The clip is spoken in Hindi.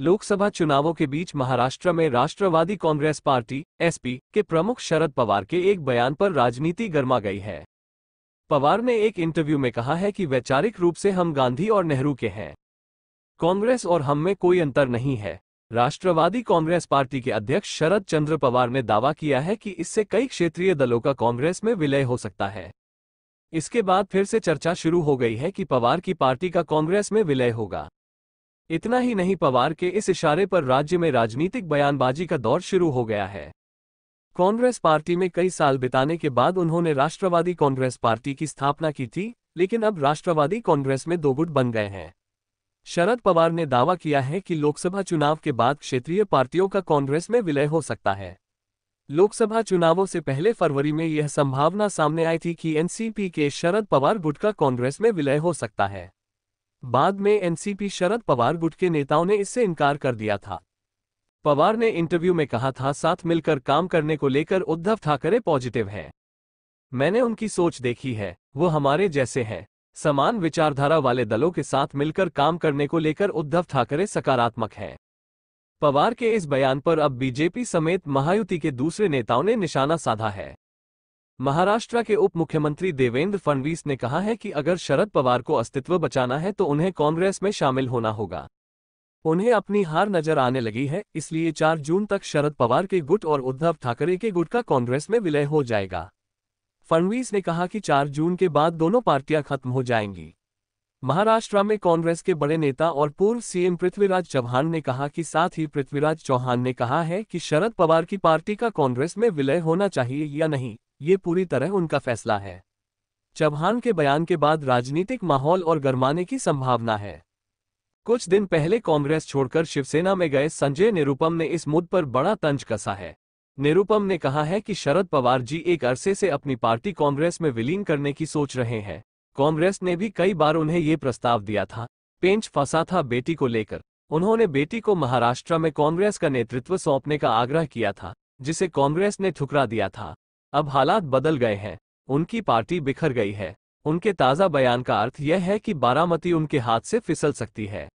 लोकसभा चुनावों के बीच महाराष्ट्र में राष्ट्रवादी कांग्रेस पार्टी (एसपी) के प्रमुख शरद पवार के एक बयान पर राजनीति गर्मा गई है। पवार ने एक इंटरव्यू में कहा है कि वैचारिक रूप से हम गांधी और नेहरू के हैं। कांग्रेस और हम में कोई अंतर नहीं है। राष्ट्रवादी कांग्रेस पार्टी के अध्यक्ष शरद चंद्र पवार ने दावा किया है कि इससे कई क्षेत्रीय दलों का कांग्रेस में विलय हो सकता है। इसके बाद फिर से चर्चा शुरू हो गई है कि पवार की पार्टी का कांग्रेस में विलय होगा। इतना ही नहीं, पवार के इस इशारे पर राज्य में राजनीतिक बयानबाजी का दौर शुरू हो गया है। कांग्रेस पार्टी में कई साल बिताने के बाद उन्होंने राष्ट्रवादी कांग्रेस पार्टी की स्थापना की थी, लेकिन अब राष्ट्रवादी कांग्रेस में दो गुट बन गए हैं। शरद पवार ने दावा किया है कि लोकसभा चुनाव के बाद क्षेत्रीय पार्टियों का कांग्रेस में विलय हो सकता है। लोकसभा चुनावों से पहले फरवरी में यह संभावना सामने आई थी कि एनसीपी के शरद पवार गुट का कांग्रेस में विलय हो सकता है। बाद में एनसीपी शरद पवार गुट के नेताओं ने इससे इनकार कर दिया था। पवार ने इंटरव्यू में कहा था, साथ मिलकर काम करने को लेकर उद्धव ठाकरे पॉजिटिव हैं। मैंने उनकी सोच देखी है, वो हमारे जैसे हैं। समान विचारधारा वाले दलों के साथ मिलकर काम करने को लेकर उद्धव ठाकरे सकारात्मक हैं। पवार के इस बयान पर अब बीजेपी समेत महायुति के दूसरे नेताओं ने निशाना साधा है। महाराष्ट्र के उप मुख्यमंत्री देवेंद्र फडणवीस ने कहा है कि अगर शरद पवार को अस्तित्व बचाना है तो उन्हें कांग्रेस में शामिल होना होगा। उन्हें अपनी हार नजर आने लगी है, इसलिए 4 जून तक शरद पवार के गुट और उद्धव ठाकरे के गुट का कांग्रेस में विलय हो जाएगा। फडणवीस ने कहा कि 4 जून के बाद दोनों पार्टियां खत्म हो जाएंगी। महाराष्ट्र में कांग्रेस के बड़े नेता और पूर्व सीएम पृथ्वीराज चव्हाण ने कहा कि साथ ही पृथ्वीराज चौहान ने कहा है कि शरद पवार की पार्टी का कांग्रेस में विलय होना चाहिए या नहीं, ये पूरी तरह उनका फैसला है। चव्हाण के बयान के बाद राजनीतिक माहौल और गरमाने की संभावना है। कुछ दिन पहले कांग्रेस छोड़कर शिवसेना में गए संजय निरुपम ने इस मुद्दे पर बड़ा तंज कसा है। निरुपम ने कहा है कि शरद पवार जी एक अरसे से अपनी पार्टी कांग्रेस में विलीन करने की सोच रहे हैं। कांग्रेस ने भी कई बार उन्हें ये प्रस्ताव दिया था। पेंच फंसा था बेटी को लेकर। उन्होंने बेटी को महाराष्ट्र में कांग्रेस का नेतृत्व सौंपने का आग्रह किया था, जिसे कांग्रेस ने ठुकरा दिया था। अब हालात बदल गए हैं, उनकी पार्टी बिखर गई है। उनके ताज़ा बयान का अर्थ यह है कि बारामती उनके हाथ से फिसल सकती है।